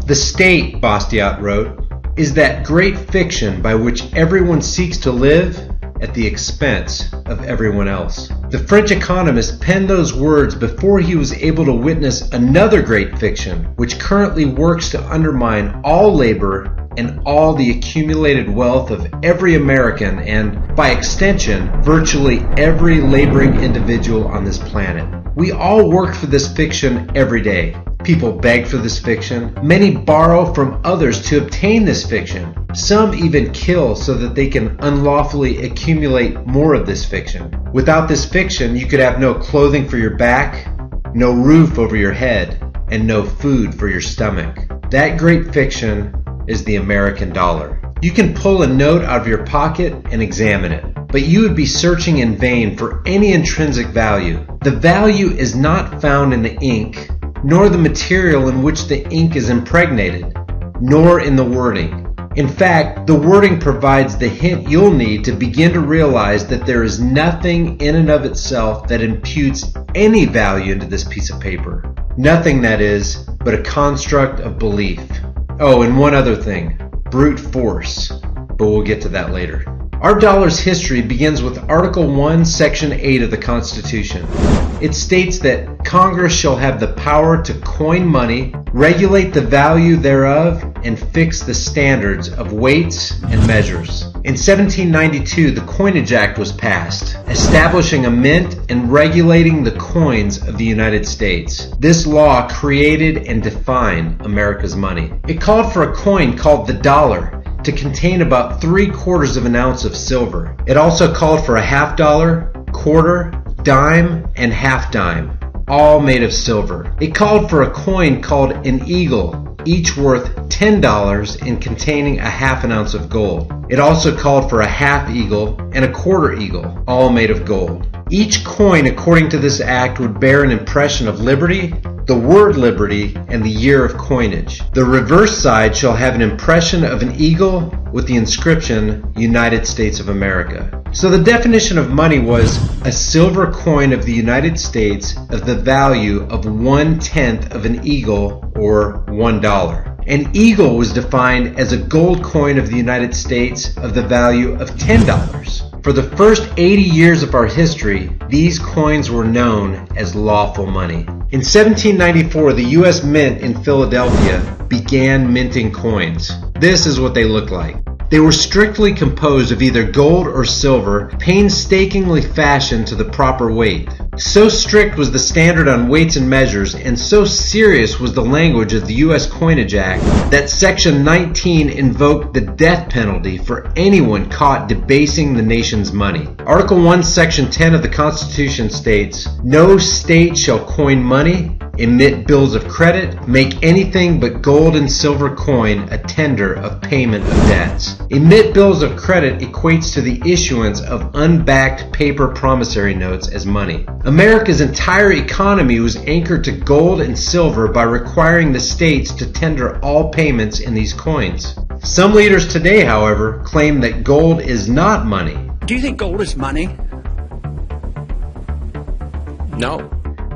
The state, Bastiat wrote, is that great fiction by which everyone seeks to live at the expense of everyone else. The French economist penned those words before he was able to witness another great fiction, which currently works to undermine all labor and all the accumulated wealth of every American and, by extension, virtually every laboring individual on this planet. We all work for this fiction every day. People beg for this fiction. Many borrow from others to obtain this fiction. Some even kill so that they can unlawfully accumulate more of this fiction. Without this fiction, you could have no clothing for your back, no roof over your head, and no food for your stomach. That great fiction is the American dollar. You can pull a note out of your pocket and examine it, but you would be searching in vain for any intrinsic value. The value is not found in the ink, nor the material in which the ink is impregnated, nor in the wording. In fact, the wording provides the hint you'll need to begin to realize that there is nothing in and of itself that imputes any value into this piece of paper. Nothing, that is, but a construct of belief. Oh, and one other thing, brute force, but we'll get to that later. Our dollar's history begins with Article 1, Section 8 of the Constitution. It states that Congress shall have the power to coin money, regulate the value thereof, and fix the standards of weights and measures. In 1792, the Coinage Act was passed, establishing a mint and regulating the coins of the United States. This law created and defined America's money. It called for a coin called the dollar, to contain about 3/4 of an ounce of silver. It also called for a half dollar, quarter, dime, and half dime, all made of silver. It called for a coin called an eagle, each worth $10 and containing a half an ounce of gold. It also called for a half eagle and a quarter eagle, all made of gold. Each coin, according to this act, would bear an impression of liberty, the word liberty, and the year of coinage. The reverse side shall have an impression of an eagle with the inscription United States of America. So the definition of money was a silver coin of the United States of the value of 1/10 of an eagle, or $1. An eagle was defined as a gold coin of the United States of the value of $10. For the first 80 years of our history, these coins were known as lawful money. In 1794, the U.S. Mint in Philadelphia began minting coins. This is what they looked like. They were strictly composed of either gold or silver, painstakingly fashioned to the proper weight. So strict was the standard on weights and measures, and so serious was the language of the U.S. Coinage Act, that Section 19 invoked the death penalty for anyone caught debasing the nation's money. Article 1, Section 10 of the Constitution states, "No state shall coin money, emit bills of credit, make anything but gold and silver coin a tender of payment of debts." Emit bills of credit equates to the issuance of unbacked paper promissory notes as money. America's entire economy was anchored to gold and silver by requiring the states to tender all payments in these coins. Some leaders today, however, claim that gold is not money. Do you think gold is money? No.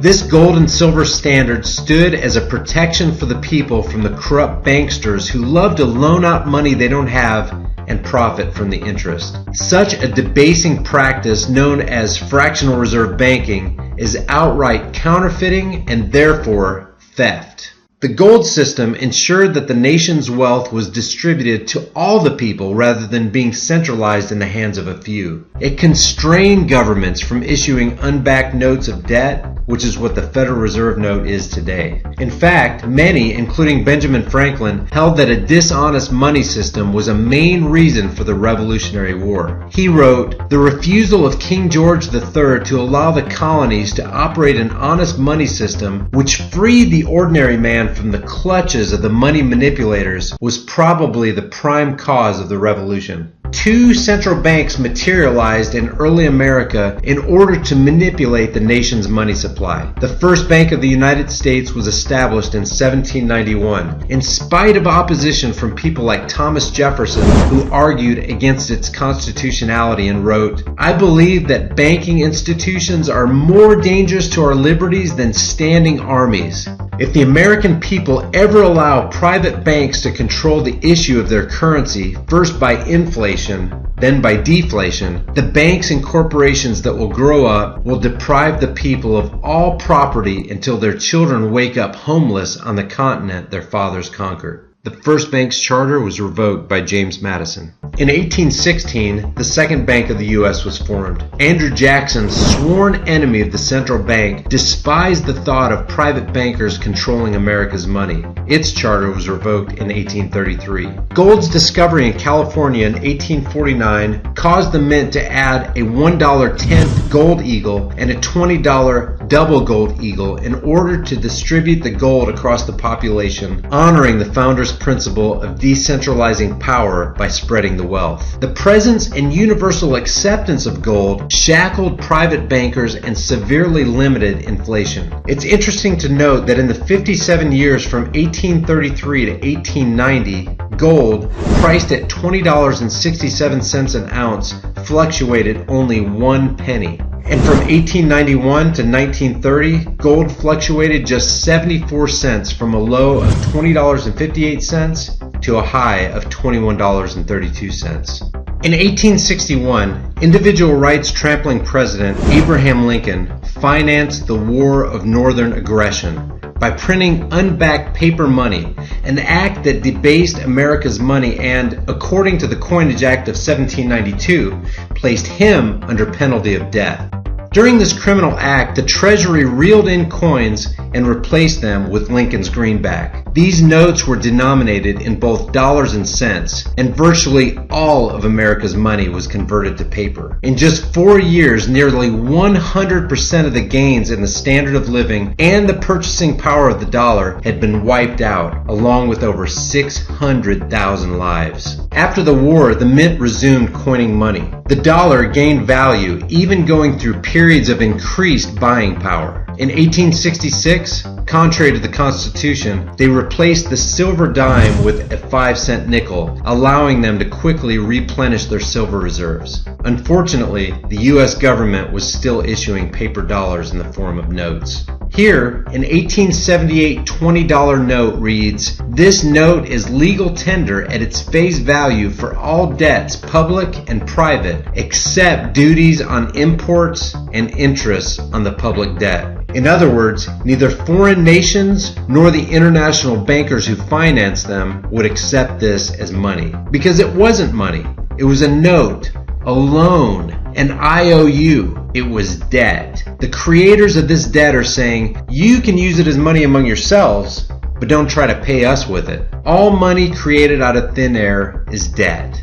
This gold and silver standard stood as a protection for the people from the corrupt banksters who love to loan out money they don't have and profit from the interest. Such a debasing practice, known as fractional reserve banking, is outright counterfeiting and therefore theft. The gold system ensured that the nation's wealth was distributed to all the people rather than being centralized in the hands of a few. It constrained governments from issuing unbacked notes of debt, which is what the Federal Reserve note is today. In fact, many, including Benjamin Franklin, held that a dishonest money system was a main reason for the Revolutionary War. He wrote, "The refusal of King George III to allow the colonies to operate an honest money system which freed the ordinary man from the clutches of the money manipulators was probably the prime cause of the Revolution." Two central banks materialized in early America in order to manipulate the nation's money supply. The First Bank of the United States was established in 1791, in spite of opposition from people like Thomas Jefferson, who argued against its constitutionality and wrote, "I believe that banking institutions are more dangerous to our liberties than standing armies. If the American people ever allow private banks to control the issue of their currency, first by inflation, then by deflation, the banks and corporations that will grow up will deprive the people of all property until their children wake up homeless on the continent their fathers conquered. The first bank's charter was revoked by James Madison. In 1816, the second bank of the U.S. was formed. Andrew Jackson, sworn enemy of the central bank, despised the thought of private bankers controlling America's money. Its charter was revoked in 1833. Gold's discovery in California in 1849 caused the mint to add a $1 10th gold eagle and a $20 double gold eagle in order to distribute the gold across the population, honoring the founder's principle of decentralizing power by spreading the wealth. The presence and universal acceptance of gold shackled private bankers and severely limited inflation. It's interesting to note that in the 57 years from 1833 to 1890, gold, priced at $20.67 an ounce, fluctuated only 1 penny. And from 1891 to 1930, gold fluctuated just 74 cents from a low of $20.58 to a high of $21.32. In 1861, individual rights trampling President Abraham Lincoln financed the War of Northern Aggression by printing unbacked paper money, an act that debased America's money and, according to the Coinage Act of 1792, placed him under penalty of death. During this criminal act, the Treasury reeled in coins and replaced them with Lincoln's greenback. These notes were denominated in both dollars and cents, and virtually all of America's money was converted to paper. In just 4 years, nearly 100% of the gains in the standard of living and the purchasing power of the dollar had been wiped out, along with over 600,000 lives. After the war, the mint resumed coining money. The dollar gained value, even going through periods of increased buying power. In 1866, contrary to the Constitution, they replaced the silver dime with a 5-cent nickel, allowing them to quickly replenish their silver reserves. Unfortunately, the U.S. government was still issuing paper dollars in the form of notes. Here, an 1878 $20 note reads, "This note is legal tender at its face value for all debts, public and private, except duties on imports and interest on the public debt." In other words, neither foreign nations nor the international bankers who finance them would accept this as money. Because it wasn't money. It was a note, a loan, an IOU. It was debt. The creators of this debt are saying, you can use it as money among yourselves, but don't try to pay us with it. All money created out of thin air is debt.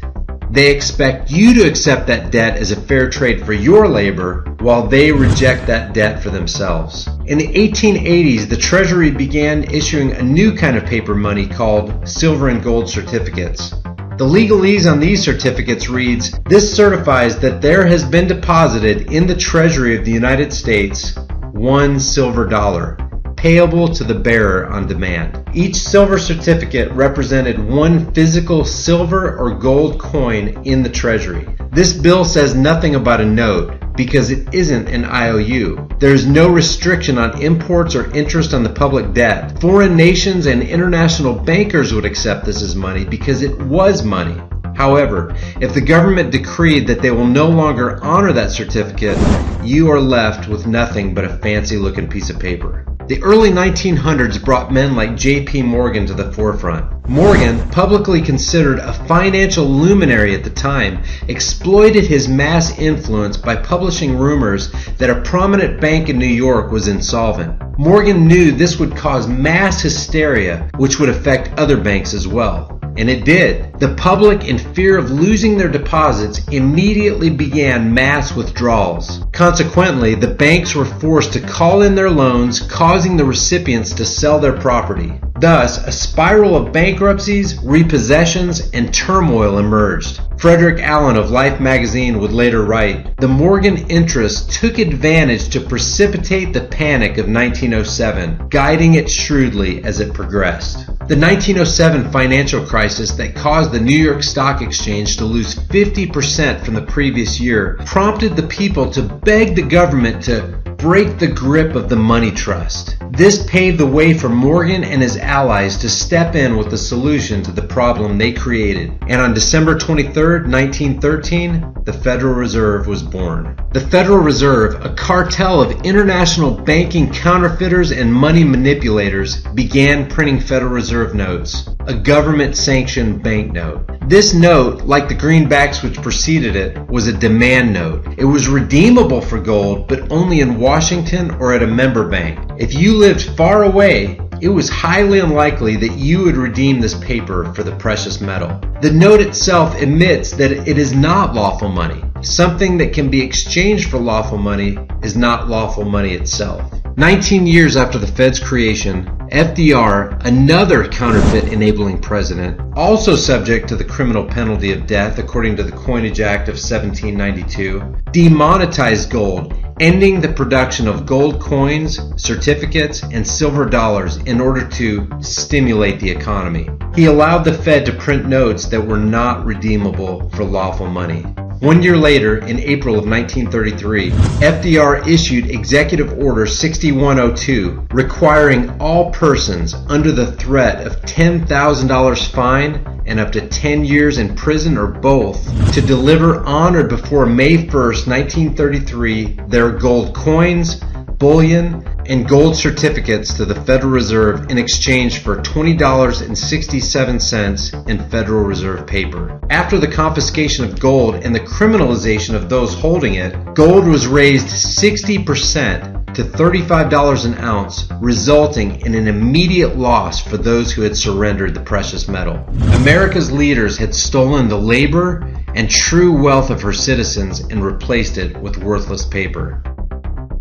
They expect you to accept that debt as a fair trade for your labor, while they reject that debt for themselves. In the 1880s, the Treasury began issuing a new kind of paper money called silver and gold certificates. The legalese on these certificates reads, "This certifies that there has been deposited in the Treasury of the United States $1 silver, payable to the bearer on demand." Each silver certificate represented one physical silver or gold coin in the Treasury. This bill says nothing about a note because it isn't an IOU. There is no restriction on imports or interest on the public debt. Foreign nations and international bankers would accept this as money because it was money. However, if the government decreed that they will no longer honor that certificate, you are left with nothing but a fancy-looking piece of paper. The early 1900s brought men like J.P. Morgan to the forefront. Morgan, publicly considered a financial luminary at the time, exploited his mass influence by publishing rumors that a prominent bank in New York was insolvent. Morgan knew this would cause mass hysteria, which would affect other banks as well. And it did. The public, in fear of losing their deposits, immediately began mass withdrawals. Consequently, the banks were forced to call in their loans, causing the recipients to sell their property. Thus, a spiral of bankruptcies, repossessions, and turmoil emerged. Frederick Allen of Life magazine would later write, "The Morgan interests took advantage to precipitate the panic of 1907, guiding it shrewdly as it progressed." The 1907 financial crisis that caused the New York Stock Exchange to lose 50% from the previous year prompted the people to beg the government to break the grip of the money trust. This paved the way for Morgan and his allies to step in with the solution to the problem they created. And on December 23, 1913, the Federal Reserve was born. The Federal Reserve, a cartel of international banking counterfeiters and money manipulators, began printing Federal Reserve notes, a government-sanctioned banknote. This note, like the greenbacks which preceded it, was a demand note. It was redeemable for gold, but only in Washington or at a member bank. If you lived far away, it was highly unlikely that you would redeem this paper for the precious metal. The note itself admits that it is not lawful money. Something that can be exchanged for lawful money is not lawful money itself. 19 years after the Fed's creation, FDR, another counterfeit-enabling president, also subject to the criminal penalty of death according to the Coinage Act of 1792, demonetized gold, ending the production of gold coins, certificates, and silver dollars in order to stimulate the economy. He allowed the Fed to print notes that were not redeemable for lawful money. 1 year later, in April of 1933, FDR issued Executive Order 6102, requiring all persons under the threat of $10,000 fine and up to 10 years in prison or both to deliver on or before May 1st, 1933, their gold coins, bullion, and gold certificates to the Federal Reserve in exchange for $20.67 in Federal Reserve paper. After the confiscation of gold and the criminalization of those holding it, gold was raised 60% to $35 an ounce, resulting in an immediate loss for those who had surrendered the precious metal. America's leaders had stolen the labor and true wealth of her citizens and replaced it with worthless paper.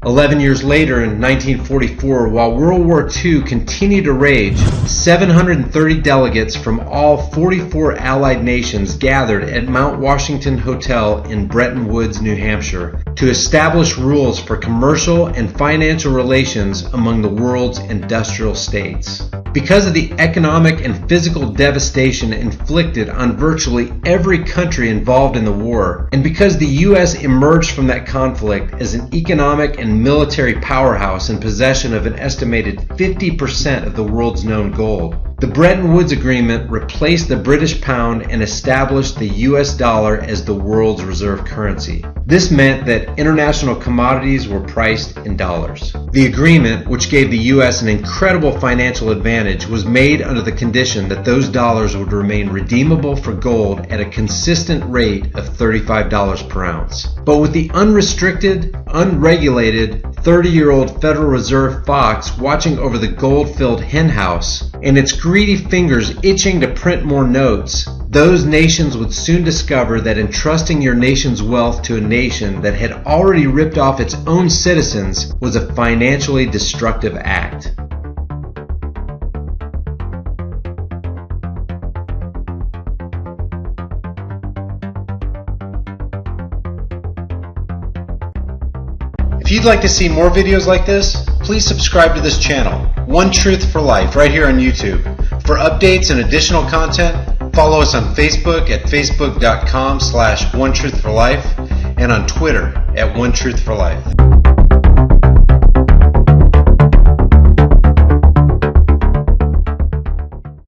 11 years later, in 1944, while World War II continued to rage, 730 delegates from all 44 Allied nations gathered at Mount Washington Hotel in Bretton Woods, New Hampshire, to establish rules for commercial and financial relations among the world's industrial states. Because of the economic and physical devastation inflicted on virtually every country involved in the war, and because the U.S. emerged from that conflict as an economic and military powerhouse in possession of an estimated 50% of the world's known gold, the Bretton Woods Agreement replaced the British pound and established the U.S. dollar as the world's reserve currency. This meant that international commodities were priced in dollars. The agreement, which gave the U.S. an incredible financial advantage, was made under the condition that those dollars would remain redeemable for gold at a consistent rate of $35 per ounce. But with the unrestricted, unregulated, 30-year-old Federal Reserve fox watching over the gold-filled henhouse, and its greedy fingers itching to print more notes, those nations would soon discover that entrusting your nation's wealth to a nation that had already ripped off its own citizens was a financially destructive act. If you'd like to see more videos like this, please subscribe to this channel, One Truth for Life, right here on YouTube. For updates and additional content, follow us on Facebook at facebook.com/OneTruthForLife and on Twitter at OneTruthForLife.